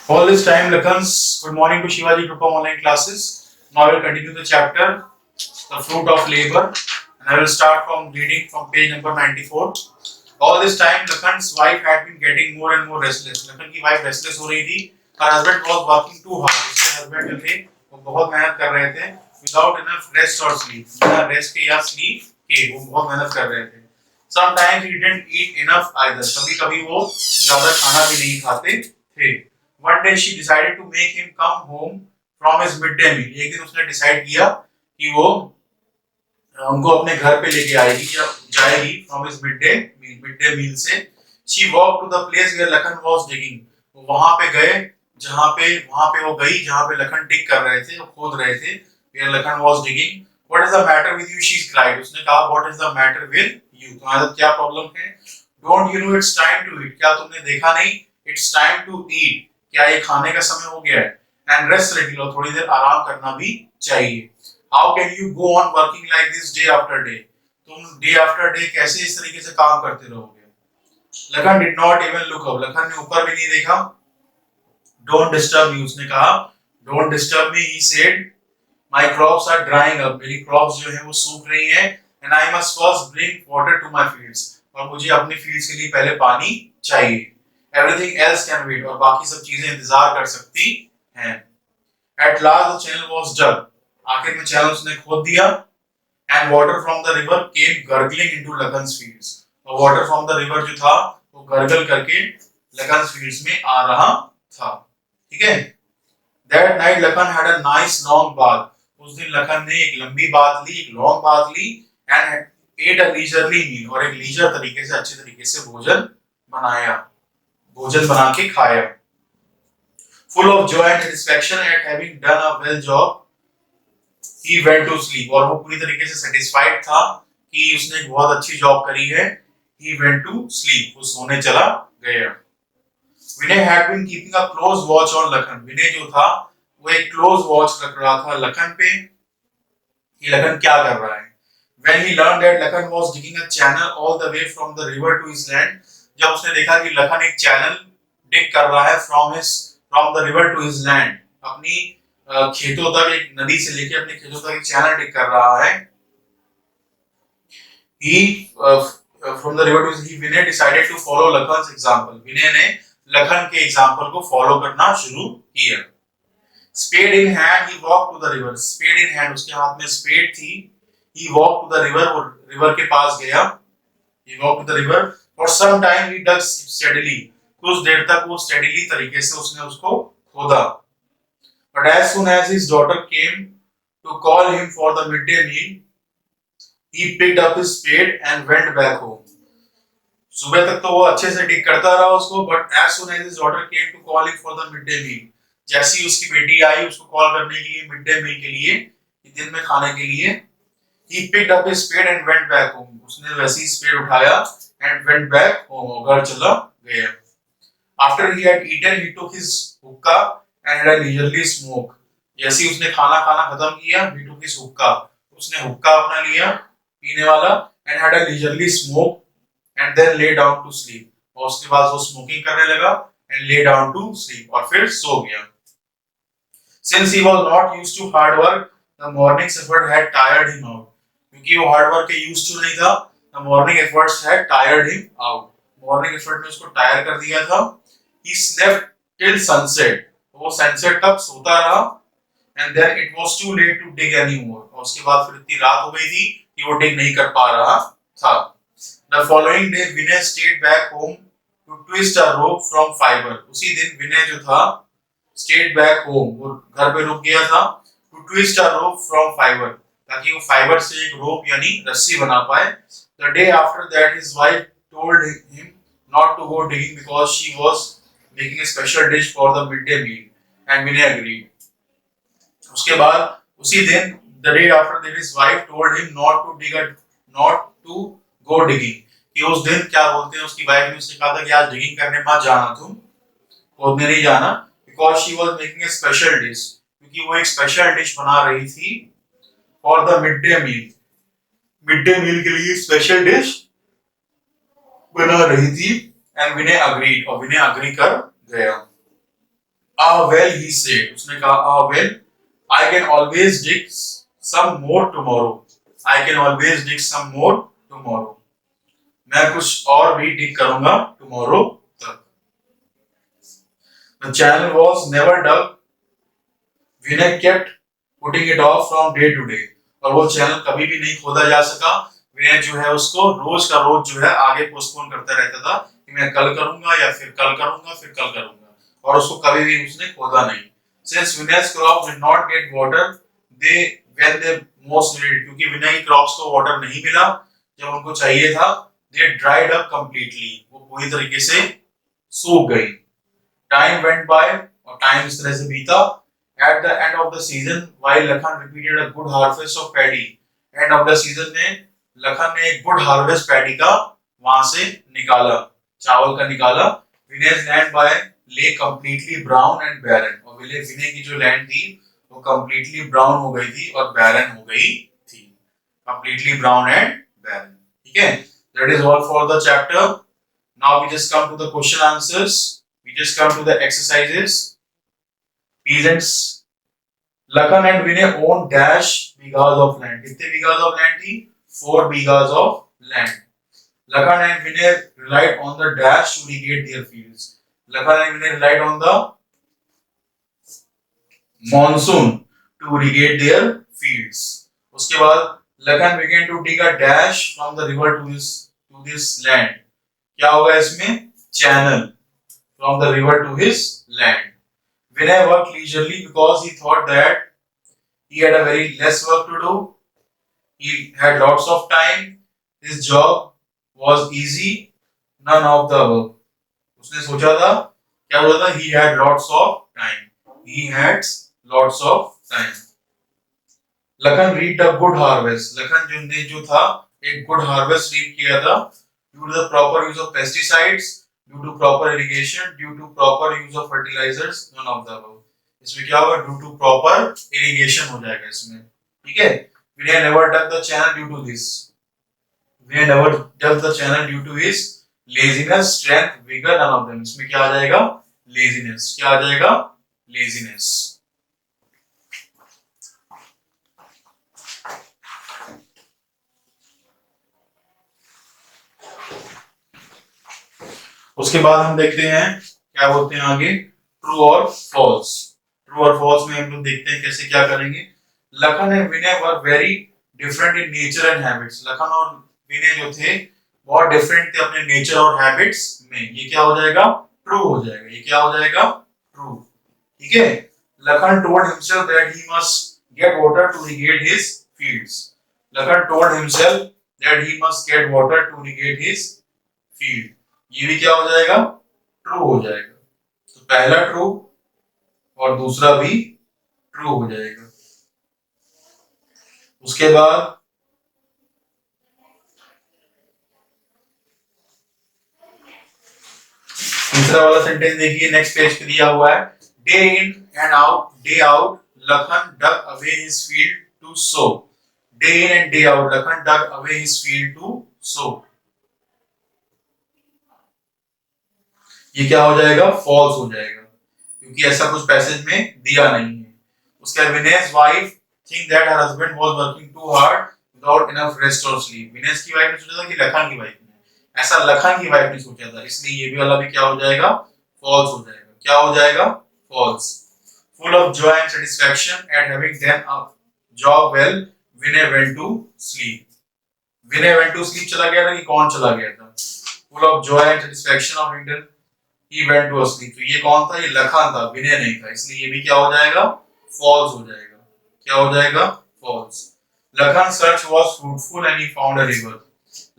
All this time, Lakhan's good morning to Shivaji Group of online classes. Now I will continue the chapter, The Fruit of Labor, and I will start from reading from page number 94. All this time, Lakhan's wife had been getting more and more restless. Lakhan की wife restless हो रही थी. Her husband was working too hard. उसके husband जो थे वो बहुत मेहनत कर रहे थे. Without enough rest or sleep. बिना rest के या sleep के वो बहुत मेहनत कर रहे थे. Sometimes he didn't eat enough either. कभी-कभी वो ज़्यादा खाना भी नहीं खाते थे. One day she decided to make him come home from his midday meal. एक दिन उसने डिसाइड किया कि वो उनको अपने घर पे लेके आएगी या जाएगी from his midday meal से. She walked to the place where Lakhan was digging. वो वहां पे गए वहां पे वो गई जहां पे लखन डिग कर रहे थे, वो खोद रहे थे. Where Lakhan was digging. What is the matter with you? She cried. उसने कहा What is the matter with you? तुम्हारे साथ क्या प्रॉब्लम है? Don't you know it's time to eat? क्या तुमने देखा नहीं? It's time to eat. क्या ये खाने का समय हो गया है? And rest little, थोड़ी देर आराम करना भी चाहिए. How can you go on working like this day after day? तुम day after day कैसे इस तरीके से काम करते रहोगे? Lakhan did not even look up. Lakhan ने ऊपर भी नहीं देखा. Don't disturb me, उसने कहा. Don't disturb me, he said. My crops are drying up. मेरी crops जो है वो सूख रही हैं. And I must first bring water to my fields. और मुझे अपनी fields के लिए पहले पानी चाहिए. Everything else can wait. और बाकी सब चीजें इंतजार कर सकती हैं. At last the channel was dug. आखिर में चैनल उसने खोद दिया. And water from the river came gurgling into Lakhan's fields. और water from the river जो था वो गरगल करके Lakhan's fields में आ रहा था. ठीक है? That night Lakhan had a nice long bath. उस दिन लखन ने एक लंबी बात ली, एक लॉन्ग बात ली, and ate a leisurely meal. और एक लीजर तरीके से अच्छे तरीके से भोजन बना के खाया. Full of joy and satisfaction at having done a well job, he went to sleep. और वो पूरी तरीके से satisfied था कि उसने एक बहुत अच्छी जॉब करी है. He went to sleep. वो सोने चला गया. Vinay had been keeping a close watch on Lakhan. Vinay जो था वो एक close watch रख रहा था लखन पे कि लखन क्या कर रहा है. When he learned that Lakhan was digging a channel all the way from the river to his land, जब उसने देखा कि लखन एक चैनल डिग कर रहा है from the river to his land, अपनी खेतों तक, एक नदी से लेके अपने खेतों तक एक चैनल डिग कर रहा है. From the river to his, Vinay decided to follow Lakhan's example. Vinay ने लखन के एग्जाम्पल को फॉलो करना शुरू किया. Spade in hand, he walked to the river. Spade in hand, उसके हाथ में स्पेड थी. He walked to the river, वो रिवर के पास गया. He walked to the river. For some time he dug steadily. कुछ देर तक वो steadily तरीके से उसने उसको खोदा. But as soon as his daughter came to call him for the midday meal, he picked up his spade and went back home. सुबह तक तो वो अच्छे से डिग करता रहा उसको, but as soon as his daughter came to call him for the midday meal, जैसी उसकी बेटी आई उसको कॉल करने के लिए, मिड डे मील के लिए, दिन में खाने के लिए, he picked up his spade and went back home. उसने वैसे ही स्पेड उठाया and went back home, घर चला गया. After he had eaten, he took his hookah and had a leisurely smoke. जैसे ही उसने खाना खत्म किया, he took his hookah, उसने हुक्का अपना लिया पीने वाला, and had a leisurely smoke and then lay down to sleep. और उसके बाद वो स्मोकिंग करने लगा and lay down to sleep, और फिर सो गया. Since he was not used to hard work, the morning's effort had tired him out. क्योंकि वो हार्ड वर्क के used to नहीं था, the morning efforts had tired him out. Morning effort ने उसको टायर कर दिया था. He slept till sunset. वो sunset तक सोता रहा. And then it was too late to dig anymore. और उसके बाद फिर इतनी रात हो गई थी कि वो dig नहीं कर पा रहा था. The following day, Vinay stayed back home to twist a rope from fiber. उसी दिन विनय जो था stayed back home, वो घर पे रुक गया था, to twist a rope from fiber, ताकि वो फाइबर से एक रोप यानी रस्सी बना पाए. The day after that, his wife told him not to go digging because she was making a special dish for the midday meal, and Vinay agreed. उसके बाद उसी दिन, the day after that, his wife told him not to go digging. कि उस दिन क्या बोलते हैं, उसकी वाइफ ने उससे कहा था कि आज डिगिंग करने मत जाना, तुम खोदने नहीं जाना, because she was making a special dish, क्योंकि वो एक स्पेशल डिश बना रही थी for the midday meal. Midday meal के लिए स्पेशल डिश बना रही थी. and Vinay agreed, और विनय अग्री कर गया. Ah well, he said. उसने कहा ah well, I can always dig some more tomorrow. I can always dig some more tomorrow. मैं कुछ और भी dig करूंगा tomorrow तक. The channel was never dug. Vinay kept putting it off from day to day. और वो channel कभी भी नहीं खोदा जा सका. विनय जो है उसको रोज का रोज जो है आगे पोस्टपोन करता रहता था कि मैं कल करूंगा या फिर कल करूंगा फिर कल करूंगा, और उसको कभी भी उसने खोदा नहीं. Since Vinay's crops did not get water, when they most needed, क्योंकि विनय की क्रॉप्स को वाटर नहीं मिला जब उनको चाहिए था, they dried up completely. वो पूरी तरीके से सूख गई. Time went by, और टाइम इस तरह से बीता. At the end of the season, while Lakhan repeated a good harvest of paddy, end of the season में लखन ने एक गुड हार्वेस्ट पैडी का वहां से निकाला, चावल का निकाला. विनेज लैंड बाय ले कंप्लीटली ब्राउन एंड बैरन, और विनय की जो लैंड थी वो कंप्लीटली ब्राउन हो गई थी और बैरन हो गई थी. Completely brown and barren. ठीक है, that is all for the chapter. Now we just come to the question answers. We just come to the exercises. Peasants. Lakhan and Vinay own dash bighas of land. कितने बीघास of land थी? 4 बीघास of land. Lakhan and Vinay relied on the dash to irrigate their fields. Lakhan and Vinay relied on the monsoon to irrigate their fields. उसके बाद Lakhan began to dig a dash from the river to this land. क्या होगा इसमें? Channel from the river to his land. Vinay worked leisurely because he thought that he had a very less work to do. He had lots of time. His job was easy. None of the above. उसने सोचा था, क्या हुआ था? He had lots of time. He had lots of time. Lakhan reaped a good harvest. Lakhan जो था एक good harvest reap किया था due to the proper use of pesticides, due to proper irrigation, due to proper use of fertilizers, none of the above. इसमें क्या होगा? Due to proper irrigation हो जाएगा इसमें. ठीक है. Vinay never dug the channel due to this. Vinay never dug the channel due to his laziness, strength, vigor, none of them. इसमें क्या आ जाएगा? Laziness. क्या आ जाएगा? Laziness. उसके बाद हम देखते हैं क्या बोलते हैं आगे, ट्रू और फॉल्स. ट्रू और फॉल्स में हम लोग देखते हैं कैसे क्या करेंगे. Lakhan and Vinay were very different in nature and habits. Lakhan और विनय जो थे बहुत डिफरेंट थे अपने नेचर और हैबिट्स में. ये क्या हो जाएगा? ट्रू हो जाएगा. ये क्या हो जाएगा? ट्रू. ठीक है. Lakhan told himself that he must get water to irrigate his fields. Lakhan told himself that he must get water to irrigate his field. ये भी क्या हो जाएगा? ट्रू हो जाएगा. तो पहला ट्रू और दूसरा भी ट्रू हो जाएगा. उसके बाद तीसरा वाला सेंटेंस देखिए, नेक्स्ट पेज पे दिया हुआ है. Day in and out, day out Lakhan dug away his field to sow. Day in and day out Lakhan dug away his field to sow. ये क्या हो जाएगा? फॉल्स हो जाएगा, क्योंकि ऐसा कुछ पैसेज में दिया नहीं है. उसके बाद Vinnie's wife think that her husband was working too hard without enough rest और स्लीप. विनेस की वाइफ ने सोचा था कि लखन की वाइफ ने, ऐसा लखन की वाइफ ने सोचा था, इसलिए ये भी वाला भी क्या हो जाएगा? फॉल्स हो जाएगा. क्या हो जाएगा? False. Full of joy and satisfaction at having done a job well, Vinay went to sleep. Vinay went to sleep चला गया था कि कौन चला गया था? Full of joy and satisfaction of enter he went to sleep. तो ये कौन था? ये लखन था, विनय नहीं था, इसलिए ये भी क्या हो जाएगा? फॉल्स हो जाएगा. क्या हो जाएगा? False. Lakhan search was fruitful and he found a river.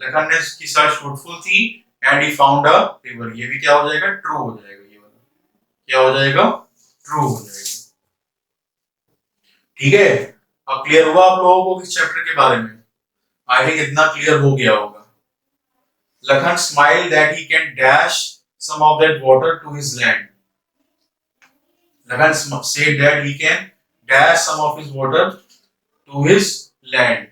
Lakhan ने की सर्च फ्रूटफुल थी and he found a river. ये भी क्या हो जाएगा? ट्रू हो जाएगा. ये वाला क्या हो जाएगा? ट्रू हो जाएगा. ठीक है. अब क्लियर हुआ आप लोगों को इस चैप्टर के बारे में? आई थिंक इतना क्लियर हो गया होगा. Lakhan smiled that he can dash some of that water to his land. Lakhan said that he can dash some of his water to his land.